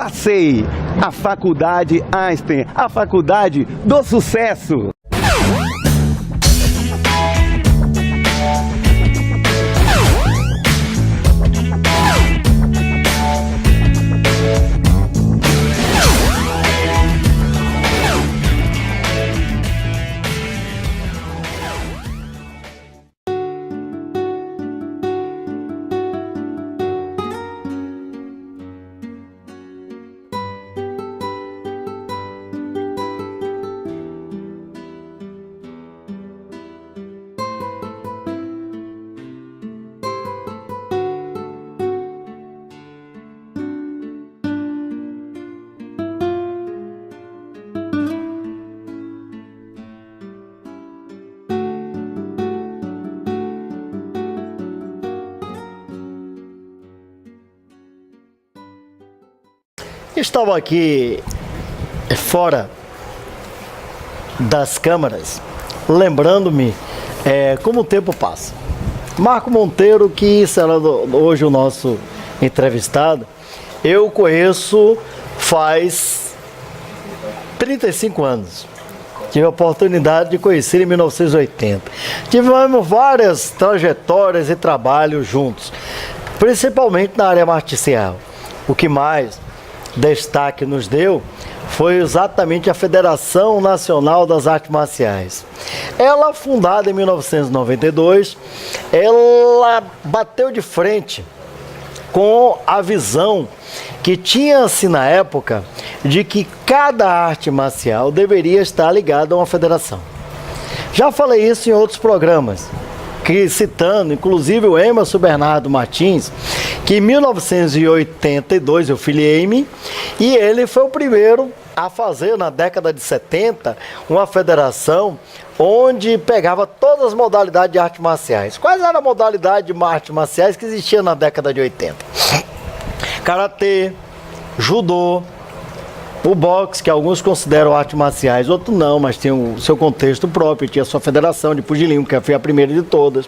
Passei, a Faculdade Einstein, a faculdade do sucesso. Estava aqui fora das câmaras, lembrando-me como o tempo passa. Marco Monteiro, que será hoje o nosso entrevistado, eu conheço faz 35 anos. Tive a oportunidade de conhecer em 1980. Tivemos várias trajetórias e trabalhos juntos, principalmente na área marcial. O que mais destaque nos deu foi exatamente a Federação Nacional das Artes Marciais. Ela, fundada em 1992, ela bateu de frente com a visão que tinha-se na época de que cada arte marcial deveria estar ligada a uma federação. Já falei isso em outros programas, que citando inclusive o Emerson Bernardo Martins, que em 1982 eu filiei-me e ele foi o primeiro a fazer, na década de 70, uma federação onde pegava todas as modalidades de artes marciais. Quais eram as modalidades de artes marciais que existiam na década de 80? Karatê, judô, o boxe, que alguns consideram artes marciais, outros não, mas tem o seu contexto próprio, tinha a sua federação de pugilismo, que foi a primeira de todas.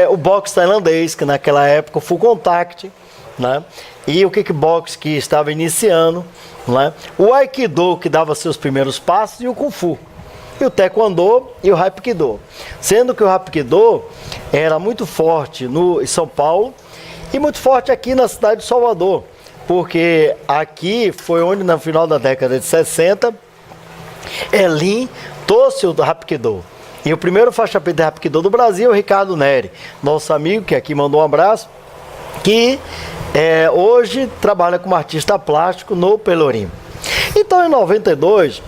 O boxe tailandês, que naquela época, o full contact, né? E o kickbox, que estava iniciando, né? O aikido, que dava seus primeiros passos, e o kung fu. E o taekwondo e o hapkido. Sendo que o hapkido era muito forte em São Paulo e muito forte aqui na cidade de Salvador. Porque aqui foi onde, no final da década de 60, Elim trouxe o Hapkido. E o primeiro faixa preta de Hapkido do Brasil é o Ricardo Neri, nosso amigo, que aqui mandou um abraço, que hoje trabalha como artista plástico no Pelourinho. Então, em 92,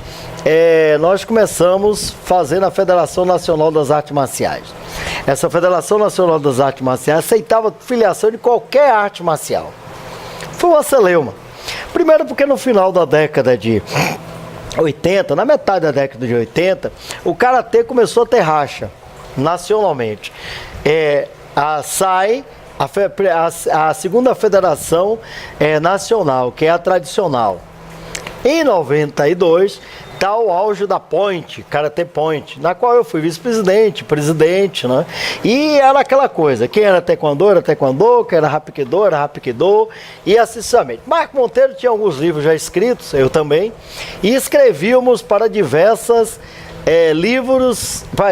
nós começamos fazendo a Federação Nacional das Artes Marciais. Essa Federação Nacional das Artes Marciais aceitava filiação de qualquer arte marcial. Foi uma celeuma. Primeiro porque no final da década de 80, na metade da década de 80, o Karatê começou a ter racha, nacionalmente. A SAI, a segunda federação nacional, que é a tradicional. Em 92, está o auge da Point, Karatê Point, na qual eu fui vice-presidente, presidente, né? E era aquela coisa, quem era taekwondo, quem era hapkido, e assim sucessivamente. Marco Monteiro tinha alguns livros já escritos, eu também, e escrevíamos para diversas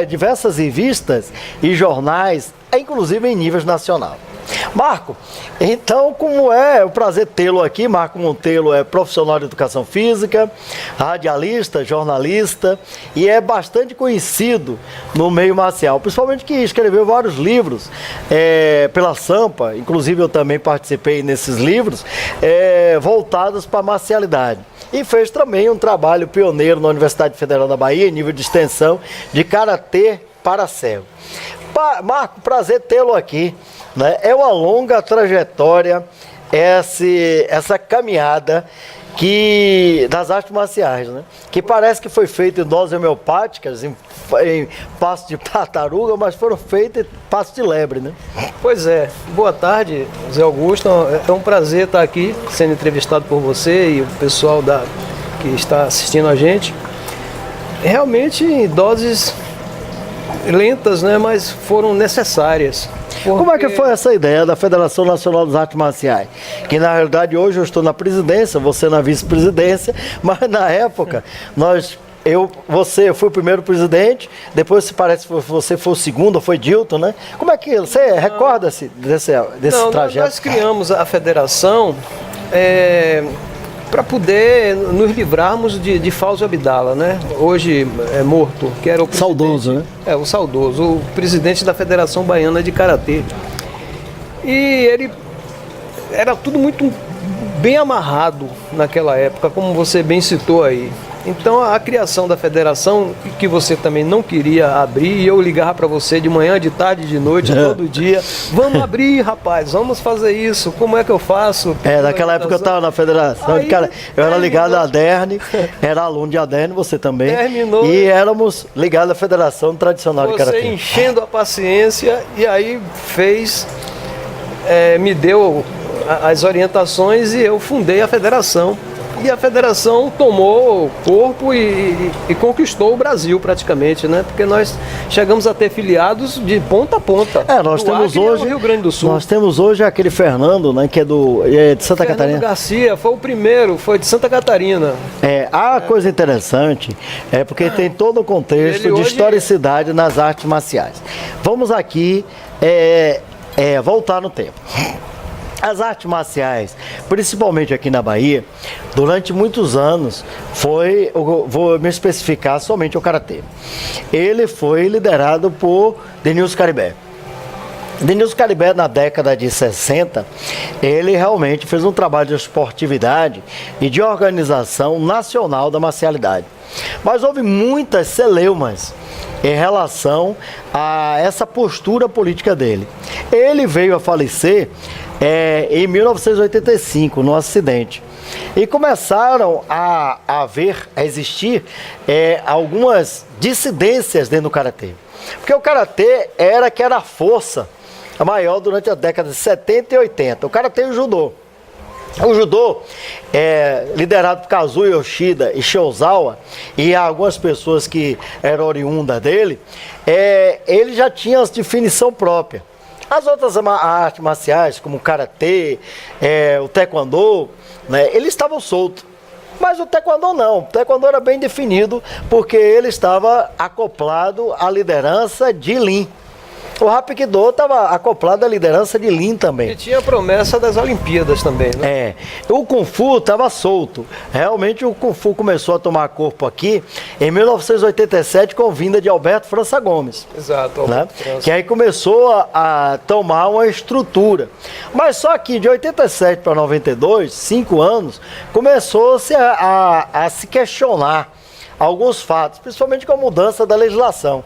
diversas revistas e jornais, inclusive em nível nacional. Marco, então como é o prazer tê-lo aqui. Marco Monteiro é profissional de educação física, radialista, jornalista e é bastante conhecido no meio marcial, principalmente que escreveu vários livros pela Sampa, inclusive eu também participei nesses livros, voltados para a marcialidade. E fez também um trabalho pioneiro na Universidade Federal da Bahia, em nível de extensão de Karatê para cego. Marco, prazer tê-lo aqui, né? É uma longa trajetória essa caminhada das artes marciais, né? Que parece que foi feita em doses homeopáticas, em passos de tartaruga, mas foram feitas em passos de lebre, né? Pois é. Boa tarde, Zé Augusto. É um prazer estar aqui sendo entrevistado por você e o pessoal que está assistindo a gente. Realmente em doses lentas, né, mas foram necessárias. Como é que foi essa ideia da Federação Nacional das Artes Marciais? Que na realidade hoje eu estou na presidência, você na vice-presidência, mas na época eu fui o primeiro presidente, depois se parece que você foi o segundo, ou foi Dilton, né? Como é que você recorda-se desse trajeto? Nós criamos a federação para poder nos livrarmos de Fausto Abdala, né? Hoje é morto, que era o saudoso, né? O saudoso, o presidente da Federação Baiana de Karatê. E ele era tudo muito bem amarrado naquela época, como você bem citou aí. Então a criação da federação, que você também não queria abrir, e eu ligava para você de manhã, de tarde, de noite, todo dia, vamos abrir, rapaz, vamos fazer isso, como é que eu faço? Naquela época eu estava na federação, eu era ligado à ADERN, era aluno de ADERN, você também, terminou, e éramos ligados à Federação Tradicional de Karatê. Você enchendo a paciência, e aí me deu as orientações e eu fundei a federação. E a federação tomou corpo e conquistou o Brasil praticamente, né? Porque nós chegamos a ter filiados de ponta a ponta. Nós temos hoje Rio Grande do Sul. Nós temos hoje aquele Fernando, né? Que é de Santa Catarina. Garcia foi o primeiro, foi de Santa Catarina. A coisa interessante é porque tem todo o contexto de historicidade nas artes marciais. Vamos aqui voltar no tempo. As artes marciais, principalmente aqui na Bahia, durante muitos anos, vou me especificar somente o Karatê. Ele foi liderado por Denilson Caribé. Denilson Caribé, na década de 60, ele realmente fez um trabalho de esportividade e de organização nacional da marcialidade. Mas houve muitas celeumas em relação a essa postura política dele. Ele veio a falecer em 1985, num acidente. E começaram a existir algumas dissidências dentro do Karatê. Porque o Karatê era a força maior durante a década de 70 e 80. O Karatê e o Judô. O Judô, liderado por Kazuya Yoshida e Shozawa, e algumas pessoas que eram oriundas dele, ele já tinha a definição própria. As outras artes marciais, como o Karatê, o Taekwondo, né, eles estavam soltos. Mas o Taekwondo não. O Taekwondo era bem definido, porque ele estava acoplado à liderança de Lin. O Hapkido estava acoplado à liderança de Lin também. E tinha a promessa das Olimpíadas também, né? O Kung Fu estava solto. Realmente o Kung Fu começou a tomar corpo aqui em 1987 com a vinda de Alberto França Gomes. Exato. Né? Que aí começou a tomar uma estrutura. Mas só que de 87 para 92, 5 anos, começou-se a se questionar alguns fatos, principalmente com a mudança da legislação.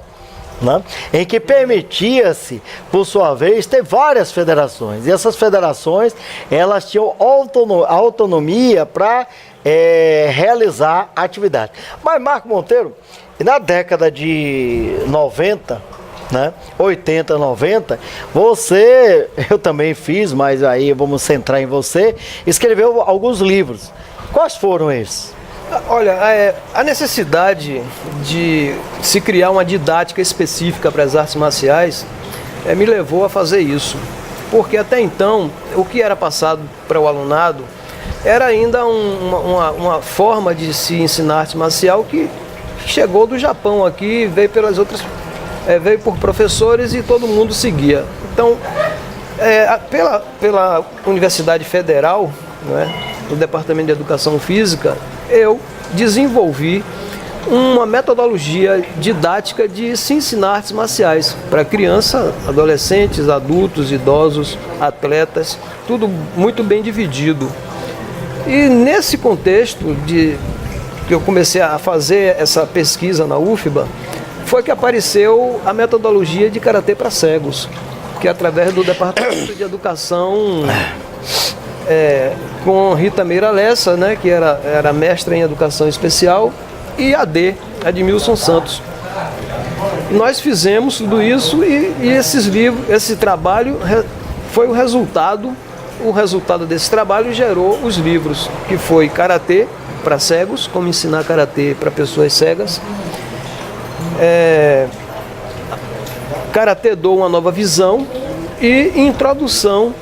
Né? Em que permitia-se, por sua vez, ter várias federações. E essas federações, elas tinham autonomia para realizar atividade. Mas, Marco Monteiro, na década de 90, né, 80, 90, eu também fiz, mas aí vamos centrar em você, escreveu alguns livros. Quais foram esses? Olha, a necessidade de se criar uma didática específica para as artes marciais me levou a fazer isso. Porque até então, o que era passado para o alunado era ainda uma forma de se ensinar arte marcial que chegou do Japão aqui, veio veio por professores e todo mundo seguia. Então, pela Universidade Federal, né, do Departamento de Educação Física, eu desenvolvi uma metodologia didática de se ensinar artes marciais para crianças, adolescentes, adultos, idosos, atletas, tudo muito bem dividido. E nesse contexto que eu comecei a fazer essa pesquisa na UFBA, foi que apareceu a metodologia de Karatê para cegos, que através do Departamento de Educação com Rita Meira Lessa, né, que era mestra em Educação Especial, e Admilson Santos. Nós fizemos tudo isso e esse trabalho foi o resultado desse trabalho gerou os livros, que foi Karatê para cegos, como ensinar Karatê para pessoas cegas, Karatê-Do, uma nova visão, e introdução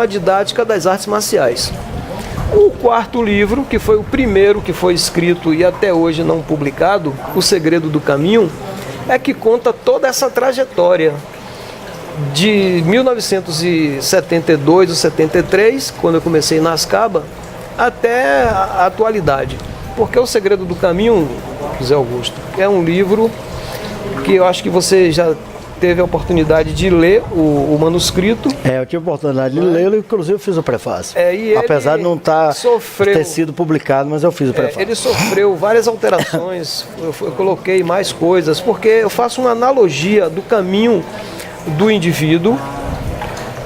à didática das artes marciais. O quarto livro, que foi o primeiro que foi escrito e até hoje não publicado, O Segredo do Caminho, é que conta toda essa trajetória de 1972 ou 73, quando eu comecei na Ascaba, até a atualidade. Porque O Segredo do Caminho, José Augusto, é um livro que eu acho que você já teve a oportunidade de ler o manuscrito. Eu tive a oportunidade de lê-lo, inclusive eu fiz o prefácio. Apesar de não ter sido publicado, mas eu fiz o prefácio. Ele sofreu várias alterações, eu coloquei mais coisas, porque eu faço uma analogia do caminho do indivíduo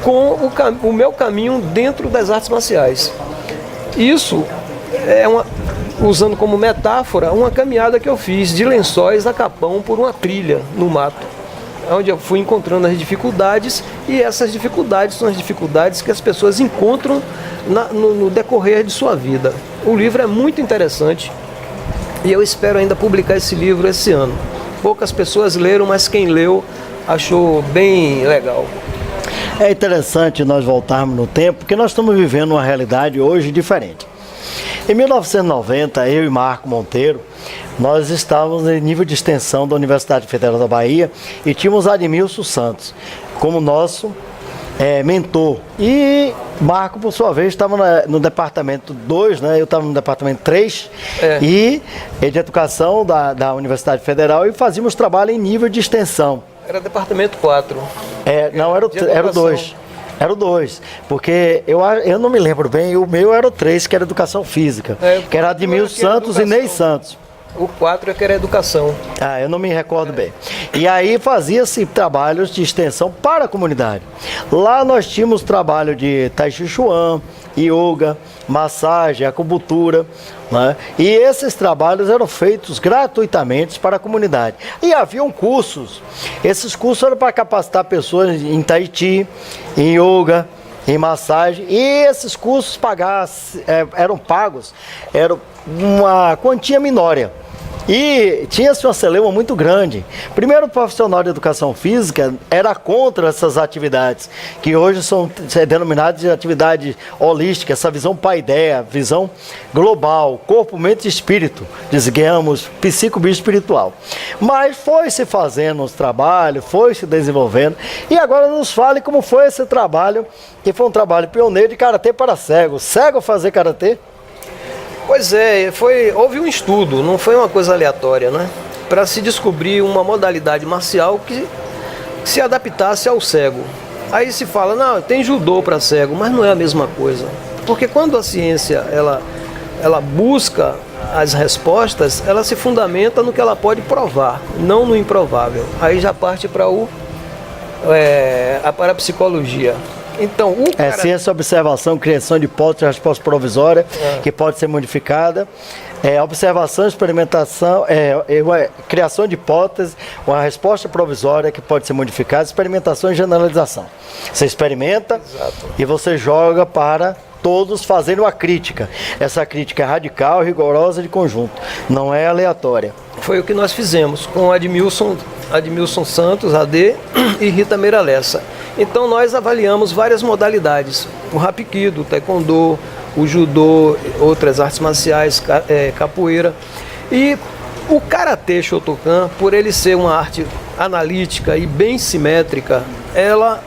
com o meu caminho dentro das artes marciais. Isso é usando como metáfora uma caminhada que eu fiz de Lençóis a Capão por uma trilha no mato, onde eu fui encontrando as dificuldades, e essas dificuldades são as dificuldades que as pessoas encontram no decorrer de sua vida. O livro é muito interessante e eu espero ainda publicar esse livro esse ano. Poucas pessoas leram, mas quem leu achou bem legal. É interessante nós voltarmos no tempo, porque nós estamos vivendo uma realidade hoje diferente. Em 1990, eu e Marco Monteiro, nós estávamos em nível de extensão da Universidade Federal da Bahia e tínhamos Admilson Santos como nosso mentor. E Marco, por sua vez, estava no departamento 2, né? Eu estava no departamento 3, e de educação da Universidade Federal, e fazíamos trabalho em nível de extensão. Era departamento 4. Não, era o 2. Era o 2, porque eu não me lembro bem, o meu era o 3, que era educação física, que era Admilson Santos e Ney Santos. O 4 é que era educação. Eu não me recordo bem. E aí fazia-se trabalhos de extensão para a comunidade. Lá nós tínhamos trabalho de Tai Chi Chuan, yoga, massagem, acupuntura, né? E esses trabalhos eram feitos gratuitamente para a comunidade. E haviam cursos. Esses cursos eram para capacitar pessoas em Tai Chi, em yoga, em massagem. E esses cursos eram pagos, era uma quantia minória. E tinha-se uma celeuma muito grande. Primeiro, o profissional de educação física era contra essas atividades, que hoje são denominadas de atividade holística, essa visão paideia, visão global, corpo, mente e espírito, digamos, psico-espiritual. Mas foi se fazendo os trabalhos, foi se desenvolvendo, e agora nos fale como foi esse trabalho, que foi um trabalho pioneiro de karatê para cego. Cego fazer karatê? Pois houve um estudo, não foi uma coisa aleatória, né? Para se descobrir uma modalidade marcial que se adaptasse ao cego. Aí se fala, não, tem judô para cego, mas não é a mesma coisa. Porque quando a ciência ela busca as respostas, ela se fundamenta no que ela pode provar, não no improvável. Aí já parte para a parapsicologia. Então, ciência, observação, criação de hipótese, resposta provisória, que pode ser modificada. Observação, experimentação, criação de hipótese, uma resposta provisória que pode ser modificada, experimentação e generalização. Você experimenta. Exato. E você joga para todos fazendo uma crítica. Essa crítica é radical, rigorosa, de conjunto, não é aleatória. Foi o que nós fizemos com Admilson Santos, AD, e Rita Meiralessa. Então nós avaliamos várias modalidades, o Hapkido, o Taekwondo, o Judô, outras artes marciais, capoeira. E o Karatê Shotokan, por ele ser uma arte analítica e bem simétrica, ela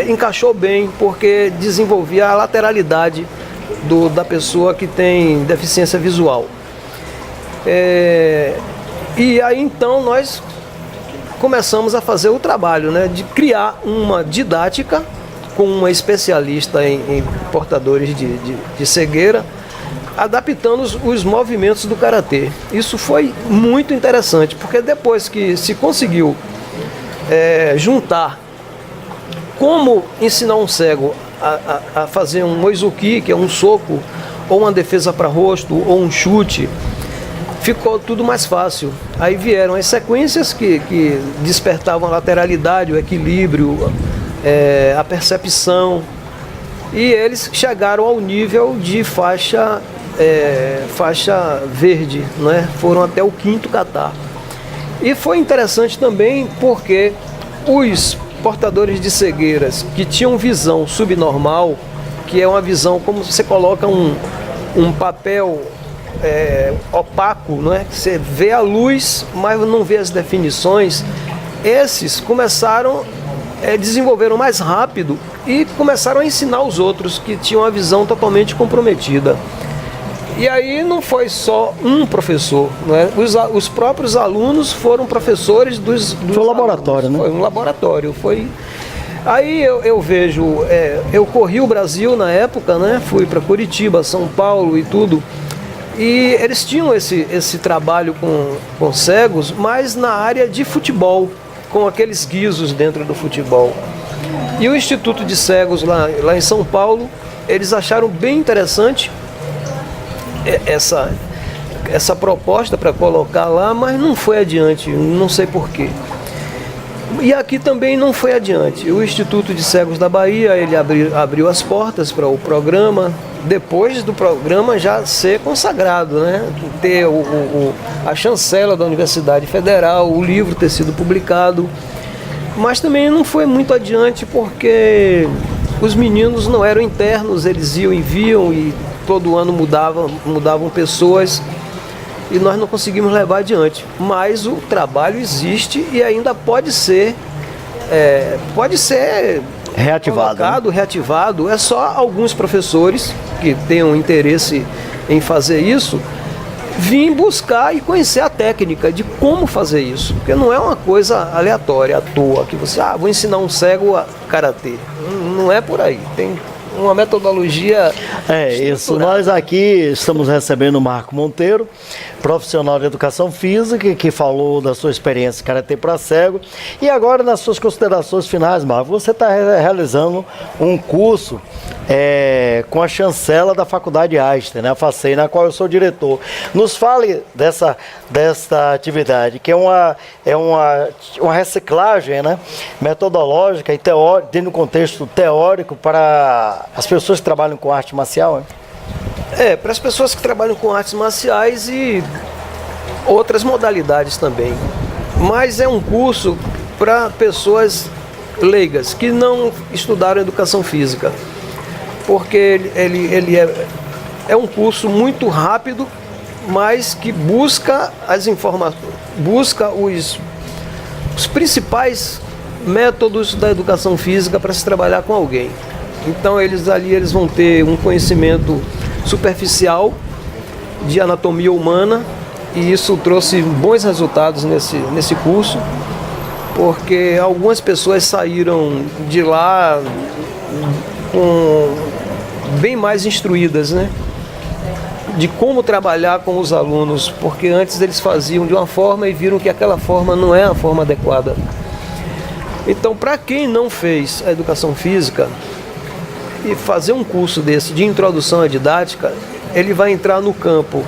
encaixou bem, porque desenvolvia a lateralidade da pessoa que tem deficiência visual. E aí então nós começamos a fazer o trabalho, né, de criar uma didática com uma especialista em portadores de cegueira, adaptando os movimentos do karatê. Isso foi muito interessante, porque depois que se conseguiu juntar como ensinar um cego a fazer um oizuki, que é um soco, ou uma defesa para rosto, ou um chute, ficou tudo mais fácil. Aí vieram as sequências que despertavam a lateralidade, o equilíbrio, a percepção, e eles chegaram ao nível de faixa verde, né? Foram até o 5º kata. E foi interessante também porque os portadores de cegueiras que tinham visão subnormal, que é uma visão como se você coloca um papel opaco, não é? Você vê a luz, mas não vê as definições. Esses começaram, desenvolveram mais rápido e começaram a ensinar os outros que tinham a visão totalmente comprometida. E aí não foi só um professor, né? Os próprios alunos foram professores dos Foi um laboratório, né? Foi um laboratório, foi... Aí eu vejo, eu corri o Brasil na época, né? Fui para Curitiba, São Paulo e tudo. E eles tinham esse trabalho com cegos, mas na área de futebol, com aqueles guizos dentro do futebol. E o Instituto de Cegos lá em São Paulo, eles acharam bem interessante essa proposta para colocar lá, mas não foi adiante, não sei porquê. E aqui também não foi adiante. O Instituto de Cegos da Bahia, ele abriu as portas para o programa, depois do programa já ser consagrado, né? Ter a chancela da Universidade Federal, o livro ter sido publicado. Mas também não foi muito adiante porque os meninos não eram internos, eles iam e vinham e todo ano mudavam pessoas e nós não conseguimos levar adiante. Mas o trabalho existe e ainda pode ser reativado, reativado. É só alguns professores que tenham interesse em fazer isso vir buscar e conhecer a técnica de como fazer isso, porque não é uma coisa aleatória, à toa, que você, vou ensinar um cego a karatê. Não é por aí, tem uma metodologia isso. Nós aqui estamos recebendo o Marco Monteiro, profissional de educação física, que falou da sua experiência karatê para cego. E agora, nas suas considerações finais, Marco, você está realizando um curso com a chancela da Faculdade Einstein, né, a FACEI, na qual eu sou diretor. Nos fale dessa atividade, que é uma reciclagem, né, metodológica e teórica, dentro do contexto teórico para as pessoas que trabalham com arte marcial. Né? Para as pessoas que trabalham com artes marciais e outras modalidades também. Mas é um curso para pessoas leigas que não estudaram educação física. Porque ele é um curso muito rápido, mas que busca as informações, busca os principais métodos da educação física para se trabalhar com alguém. Então eles vão ter um conhecimento superficial de anatomia humana e isso trouxe bons resultados nesse curso, porque algumas pessoas saíram de lá bem mais instruídas, né? De como trabalhar com os alunos, porque antes eles faziam de uma forma e viram que aquela forma não é a forma adequada. Então, para quem não fez a educação física e fazer um curso desse de introdução à didática, ele vai entrar no campo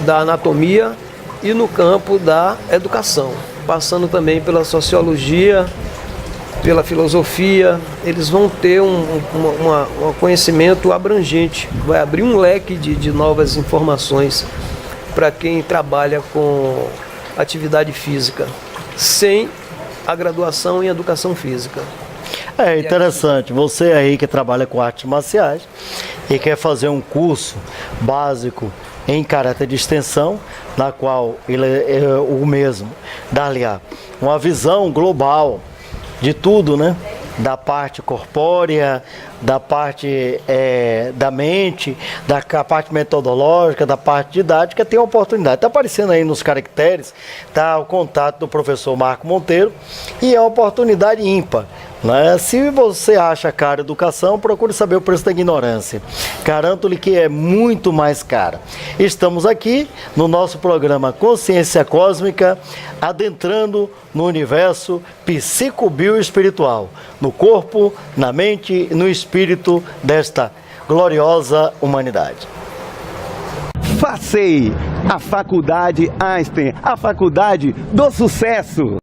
da anatomia e no campo da educação, passando também pela sociologia, pela filosofia. Eles vão ter um conhecimento abrangente, vai abrir um leque de novas informações para quem trabalha com atividade física, sem a graduação em educação física. É interessante, você aí que trabalha com artes marciais e quer fazer um curso básico em karatê de extensão, na qual ele é o mesmo, dá-lhe uma visão global de tudo, né? Da parte corpórea, da parte da mente, da parte metodológica, da parte didática, tem a oportunidade. Está aparecendo aí nos caracteres, tá o contato do professor Marco Monteiro e é uma oportunidade ímpar. Né? Se você acha cara a educação, procure saber o preço da ignorância. Garanto-lhe que é muito mais cara. Estamos aqui no nosso programa Consciência Cósmica, adentrando no universo psico-bioespiritual, no corpo, na mente e no espírito desta gloriosa humanidade. FACEI, a Faculdade Einstein, a faculdade do sucesso.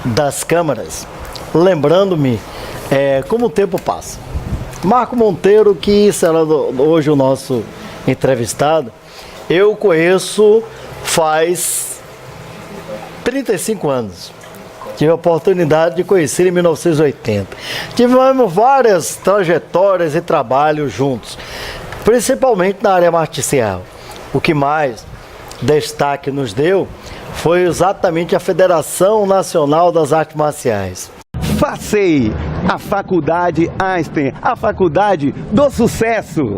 das câmaras, lembrando-me como o tempo passa. Marco Monteiro, que será hoje o nosso entrevistado, eu conheço faz 35 anos. Tive a oportunidade de conhecer em 1980. Tivemos várias trajetórias e trabalhos juntos, principalmente na área marcial. O que mais destaque nos deu foi exatamente a Federação Nacional das Artes Marciais. FACEI, a Faculdade Einstein, a Faculdade do Sucesso.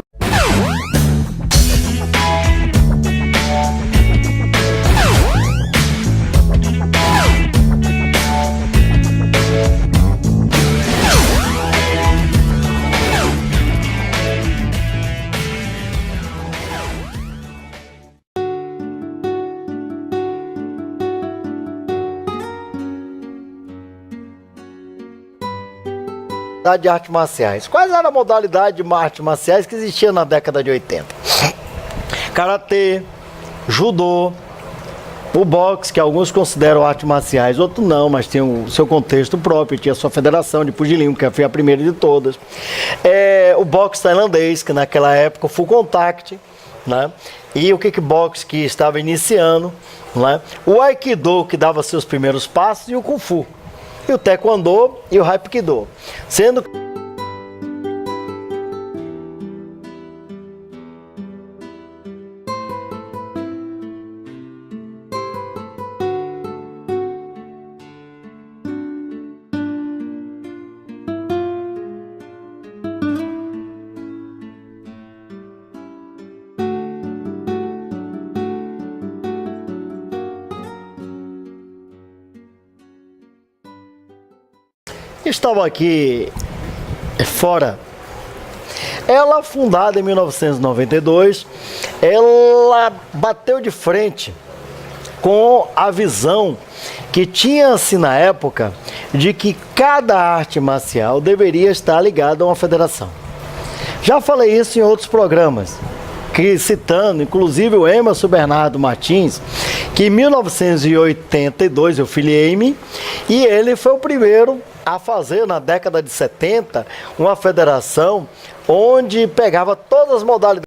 De artes marciais. Quais eram a modalidade de artes marciais que existia na década de 80? Karatê, judô, o boxe, que alguns consideram artes marciais, outros não, mas tem o seu contexto próprio, tinha a sua federação de pugilismo, que foi a primeira de todas. O boxe tailandês, que naquela época full contact, né? E o kickbox, que estava iniciando, né? O aikido, que dava seus primeiros passos, e o kung fu. E o taekwondo e o hapkido, sendo estava aqui fora. Ela, fundada em 1992, ela bateu de frente com a visão que tinha-se na época de que cada arte marcial deveria estar ligada a uma federação. Já falei isso em outros programas, citando inclusive o Emerson Bernardo Martins, que em 1982 eu filiei-me e ele foi o primeiro a fazer, na década de 70, uma federação onde pegava todas as modalidades